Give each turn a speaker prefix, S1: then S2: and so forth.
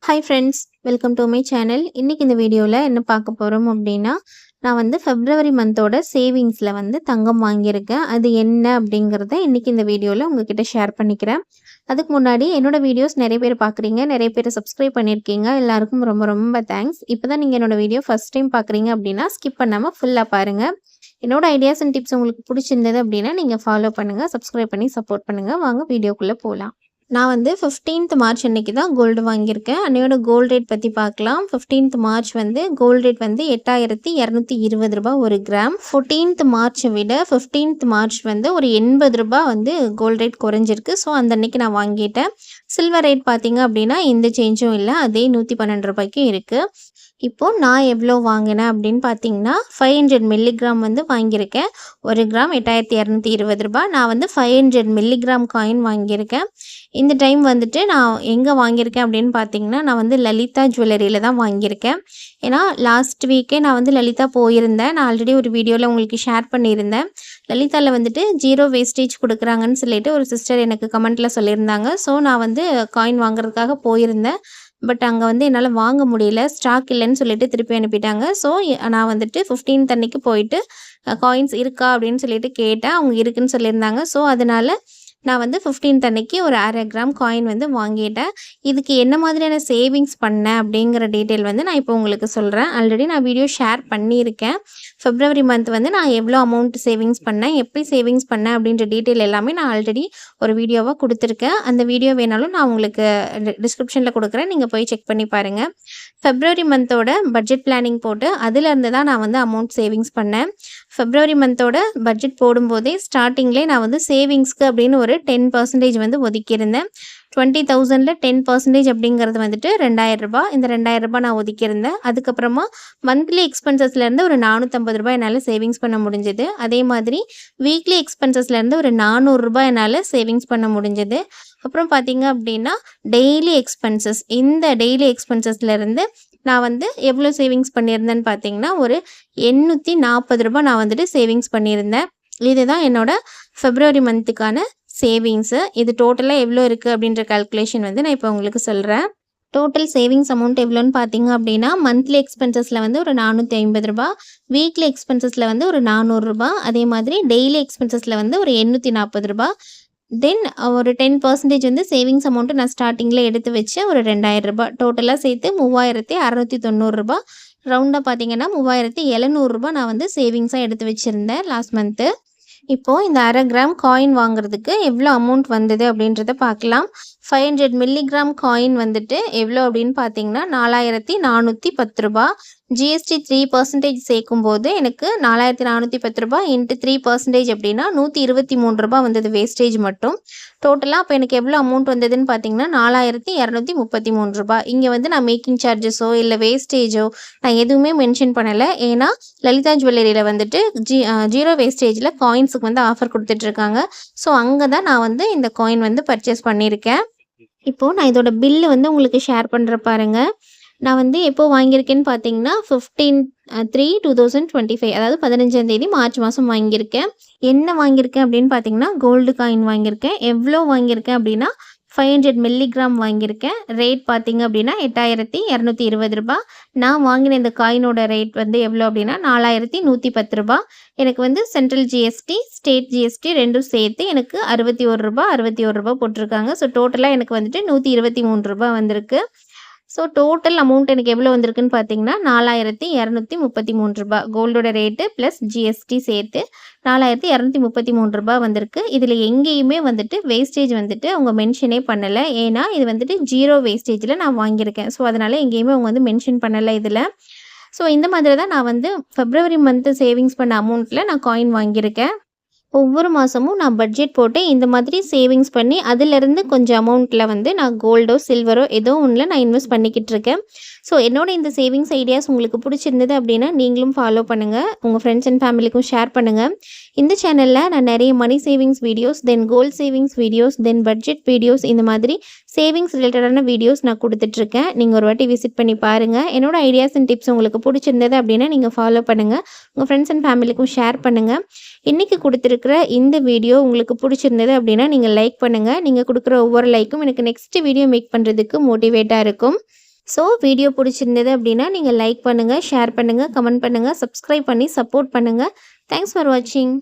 S1: Hi friends, welcome to my channel. இன்னைக்கு இந்த வீடியோவில் என்ன பார்க்க போகிறோம் அப்படின்னா, நான் வந்து ஃபெப்ரவரி மந்தோட சேவிங்ஸில் வந்து தங்கம் வாங்கியிருக்கேன். அது என்ன அப்படிங்கிறத இன்னைக்கு இந்த வீடியோவில் உங்ககிட்ட ஷேர் பண்ணிக்கிறேன். அதுக்கு முன்னாடி என்னோட வீடியோஸ் நிறைய பேர் பார்க்குறீங்க, நிறைய பேர் சப்ஸ்கிரைப் பண்ணியிருக்கீங்க. எல்லாருக்கும் ரொம்ப ரொம்ப தேங்க்ஸ். இப்போ தான் நீங்கள் என்னோட வீடியோ ஃபஸ்ட் டைம் பார்க்குறீங்க அப்படின்னா ஸ்கிப் பண்ணாமல் ஃபுல்லாக பாருங்கள். என்னோட ஐடியாஸ் அண்ட் டிப்ஸ் உங்களுக்கு பிடிச்சிருந்தது அப்படின்னா நீங்கள் ஃபாலோ பண்ணுங்கள், சப்ஸ்கிரைப் பண்ணி சப்போர்ட் பண்ணுங்கள். வாங்க வீடியோக்குள்ளே போகலாம். நான் வந்து 15th மார்ச் அன்னைக்கு தான் கோல்டு வாங்கியிருக்கேன். அன்னையோட கோல்டு ரேட் பற்றி பார்க்கலாம். 15th மார்ச் வந்து கோல்டு ரேட் வந்து ரூ. 8,220 ஒரு கிராம். 14th மார்ச்சை விட 15th மார்ச் வந்து ஒரு ரூ. 80 வந்து கோல்டு ரேட் குறைஞ்சிருக்கு. ஸோ அந்த அன்னைக்கு நான் வாங்கிட்டேன். சில்வர் ரேட் பார்த்தீங்க அப்படின்னா எந்த சேஞ்சும் இல்லை, அதே ரூ. 112 இருக்குது. இப்போது நான் எவ்வளோ வாங்கினேன் அப்படின்னு பார்த்தீங்கன்னா 500 மில்லிகிராம் வந்து வாங்கியிருக்கேன். ஒரு கிராம் ரூ. 8,220. நான் வந்து 500 மில்லிகிராம் காயின் வாங்கியிருக்கேன். இந்த டைம் வந்துட்டு நான் எங்கே வாங்கியிருக்கேன் அப்படின்னு பார்த்தீங்கன்னா, நான் வந்து லலிதா ஜுவல்லரியில் தான் வாங்கியிருக்கேன். ஏன்னா லாஸ்ட் வீக்கே நான் வந்து லலிதா போயிருந்தேன். நான் ஆல்ரெடி ஒரு வீடியோவில் உங்களுக்கு ஷேர் பண்ணியிருந்தேன். லலிதாவில் வந்துட்டு 0 வேஸ்டேஜ் கொடுக்குறாங்கன்னு சொல்லிட்டு ஒரு சிஸ்டர் எனக்கு கமெண்ட்டில் சொல்லியிருந்தாங்க. ஸோ நான் வந்து காயின் வாங்குறதுக்காக போயிருந்தேன். பட் அங்கே வந்து என்னால் வாங்க முடியல, ஸ்டாக் இல்லைன்னு சொல்லிட்டு திருப்பி அனுப்பிட்டாங்க. ஸோ நான் வந்துட்டு 15th அன்னைக்கு போயிட்டு காயின்ஸ் இருக்கா அப்படின்னு சொல்லிட்டு கேட்டேன். அவங்க இருக்குன்னு சொல்லியிருந்தாங்க. ஸோ அதனால் நான் வந்து 15th அன்னைக்கு ஒரு 1/2 கிராம் காயின் வந்து வாங்கிட்டேன். இதுக்கு என்ன மாதிரியான சேவிங்ஸ் பண்ணேன் அப்படிங்கிற டீட்டெயில் வந்து நான் இப்போ உங்களுக்கு சொல்கிறேன். ஆல்ரெடி நான் வீடியோ ஷேர் பண்ணியிருக்கேன். ஃபெப்ரவரி மந்த் வந்து நான் எவ்வளோ அமௌண்ட் சேவிங்ஸ் பண்ணேன், எப்படி சேவிங்ஸ் பண்ணேன் அப்படின்ற டீட்டெயில் எல்லாமே நான் ஆல்ரெடி ஒரு வீடியோவாக கொடுத்துருக்கேன். அந்த வீடியோ வேணாலும் நான் உங்களுக்கு டிஸ்கிரிப்ஷனில் கொடுக்குறேன், நீங்கள் போய் செக் பண்ணி பாருங்கள். ஃபெப்ரவரி மந்தோட பட்ஜெட் பிளானிங் போட்டு அதிலேருந்து தான் நான் வந்து அமௌண்ட் சேவிங்ஸ் பண்ணேன். ஃபெப்ரவரி மந்தோட பட்ஜெட் போடும்போதே ஸ்டார்டிங்லேயே நான் வந்து சேவிங்ஸ்க்கு அப்படின்னு ஒரு 10% வந்து ஒதுக்கியிருந்தேன். 20,000ல் 10% அப்படிங்கிறது வந்துட்டு ரூ. 2,000. இந்த ரூ. 2,000 நான் ஒதுக்கியிருந்தேன். அதுக்கப்புறமா மந்த்லி எக்ஸ்பென்சஸ்லேருந்து ஒரு ரூ. 450 என்னால் சேவிங்ஸ் பண்ண முடிஞ்சது. அதே மாதிரி வீக்லி எக்ஸ்பென்சஸ்லேருந்து ஒரு ரூ. 400 என்னால் சேவிங்ஸ் பண்ண முடிஞ்சது. அப்புறம் பார்த்தீங்க அப்படின்னா டெய்லி எக்ஸ்பென்சஸ், இந்த டெய்லி எக்ஸ்பென்சஸ்லேருந்து நான் வந்து எவ்வளோ சேவிங்ஸ் பண்ணியிருந்தேன்னு பார்த்தீங்கன்னா ஒரு ரூ. 840 நான் வந்துட்டு சேவிங்ஸ் பண்ணியிருந்தேன். இதுதான் என்னோட ஃபெப்ரவரி மந்த்துக்கான சேவிங்ஸு. இது டோட்டலாக எவ்வளோ இருக்குது அப்படின்ற கால்குலேஷன் வந்து நான் இப்போ உங்களுக்கு சொல்கிறேன். டோட்டல் சேவிங்ஸ் அமௌண்ட் எவ்வளோன்னு பார்த்தீங்க அப்படின்னா மந்த்லி எக்ஸ்பென்சஸில் வந்து ஒரு ரூ. 450, வீக்லி எக்ஸ்பென்சஸில் வந்து ஒரு ரூ. 400, அதே மாதிரி டெய்லி எக்ஸ்பென்சஸில் வந்து ஒரு ரூ. 840. தென் ஒரு 10% வந்து சேவிங்ஸ் அமௌண்ட்டு நான் ஸ்டார்டிங்கில் எடுத்து வச்சேன், ஒரு ரூ. 2,000. டோட்டலாக சேர்த்து ரூ. 3,690. ரவுண்டாக பார்த்தீங்கன்னா ரூ. 3,700 நான் வந்து சேவிங்ஸாக எடுத்து வச்சுருந்தேன் லாஸ்ட் மந்த்து. இப்போது இந்த 1/2 கிராம் காயின் வாங்குறதுக்கு எவ்வளோ அமௌண்ட் வந்தது அப்படின்றத பார்க்கலாம். 500 மில்லிகிராம் காயின் வந்துட்டு எவ்வளோ அப்படின்னு பார்த்தீங்கன்னா ரூ. 4,410. ஜிஎஸ்டி 3% சேர்க்கும்போது எனக்கு ரூ. 4,410 இன்ட்டு 3% அப்படின்னா ரூ. 123 வந்தது வேஸ்டேஜ் மட்டும். டோட்டலாக அப்போ எனக்கு எவ்வளோ அமௌண்ட் வந்ததுன்னு பார்த்தீங்கன்னா ரூ. 4,233. இங்கே வந்து நான் மேக்கிங் சார்ஜஸோ இல்லை வேஸ்டேஜோ நான் எதுவுமே மென்ஷன் பண்ணலை. ஏன்னா லலிதா ஜுவல்லரியில் வந்துட்டு 0 வேஸ்டேஜில் காயின்ஸுக்கு வந்து ஆஃபர் கொடுத்துட்ருக்காங்க. ஸோ அங்கே தான் நான் வந்து இந்த காயின் வந்து பர்ச்சேஸ் பண்ணியிருக்கேன். இப்போது நான் இதோட பில்லு வந்து உங்களுக்கு ஷேர் பண்ணுற பாருங்கள். நான் வந்து எப்போ வாங்கியிருக்கேன்னு பார்த்தீங்கன்னா 15/3/2025, அதாவது 15ஆம் தேதி மார்ச் மாதம் வாங்கியிருக்கேன். என்ன வாங்கியிருக்கேன் அப்படின்னு பார்த்தீங்கன்னா கோல்டு காயின் வாங்கியிருக்கேன். எவ்வளோ வாங்கியிருக்கேன் அப்படின்னா 500 மில்லிகிராம் வாங்கியிருக்கேன். ரேட் பார்த்தீங்க அப்படின்னா ரூ. 8,220. நான் வாங்கின இந்த காயினோட ரேட் வந்து எவ்வளோ அப்படின்னா ரூ. 4,110. எனக்கு வந்து சென்ட்ரல் ஜிஎஸ்டி, ஸ்டேட் ஜிஎஸ்டி ரெண்டும் சேர்த்து எனக்கு ரூ. 61 போட்டிருக்காங்க. ஸோ டோட்டலாக எனக்கு வந்துட்டு ரூ. 123 வந்திருக்கு. ஸோ டோட்டல் அமௌண்ட் எனக்கு எவ்வளோ வந்திருக்குன்னு பார்த்தீங்கன்னா ரூ. 4,233. கோல்டோட ரேட்டு ப்ளஸ் ஜிஎஸ்டி சேர்த்து ரூ. 4,233 வந்திருக்கு. இதில் எங்கேயுமே வந்துட்டு வேஸ்டேஜ் வந்துட்டு அவங்க மென்ஷனே பண்ணலை. ஏன்னா இது வந்துட்டு 0 வேஸ்டேஜில் நான் வாங்கியிருக்கேன். ஸோ அதனால் எங்கேயுமே அவங்க வந்து மென்ஷன் பண்ணலை இதில். ஸோ இந்த மாதிரி தான் நான் வந்து ஃபெப்ரவரி மந்த்து சேவிங்ஸ் பண்ண அமௌண்ட்டில் நான் காயின் வாங்கியிருக்கேன். ஒவ்வொரு மாதமும் நான் பட்ஜெட் போட்டு இந்த மாதிரி சேவிங்ஸ் பண்ணி அதிலேருந்து கொஞ்சம் அமௌண்ட்டில் வந்து நான் கோல்டோ சில்வரோ ஏதோ ஒன்றில் நான் இன்வெஸ்ட் பண்ணிக்கிட்டு இருக்கேன். ஸோ என்னோட இந்த சேவிங்ஸ் ஐடியாஸ் உங்களுக்கு பிடிச்சிருந்தது அப்படின்னா நீங்களும் ஃபாலோ பண்ணுங்கள், உங்கள் ஃப்ரெண்ட்ஸ் அண்ட் ஃபேமிலிக்கும் ஷேர் பண்ணுங்கள். இந்த சேனலில் நான் நிறைய money savings videos, then gold savings videos, then budget videos, இந்த மாதிரி சேவிங்ஸ் ரிலேட்டடான வீடியோஸ் நான் கொடுத்துட்ருக்கேன். நீங்கள் ஒரு வாட்டி விசிட் பண்ணி பாருங்கள். என்னோட ஐடியாஸ் அண்ட் டிப்ஸ் உங்களுக்கு பிடிச்சிருந்தது அப்படின்னா நீங்கள் ஃபாலோ பண்ணுங்கள், உங்கள் ஃப்ரெண்ட்ஸ் அண்ட் ஃபேமிலிக்கும் ஷேர் பண்ணுங்கள். இன்றைக்கி கொடுத்துருக்கிற இந்த வீடியோ உங்களுக்கு பிடிச்சிருந்தது அப்படின்னா நீங்கள் லைக் பண்ணுங்கள். நீங்கள் கொடுக்குற ஒவ்வொரு லைக்கும் எனக்கு நெக்ஸ்ட் வீடியோ மேக் பண்ணுறதுக்கு மோட்டிவேட்டாக இருக்கும். ஸோ வீடியோ பிடிச்சிருந்தது அப்படின்னா நீங்கள் லைக் பண்ணுங்கள், ஷேர் பண்ணுங்கள், கமெண்ட் பண்ணுங்கள், சப்ஸ்கிரைப் பண்ணி சப்போர்ட் பண்ணுங்கள். தேங்க்ஸ் ஃபார் வாட்சிங்.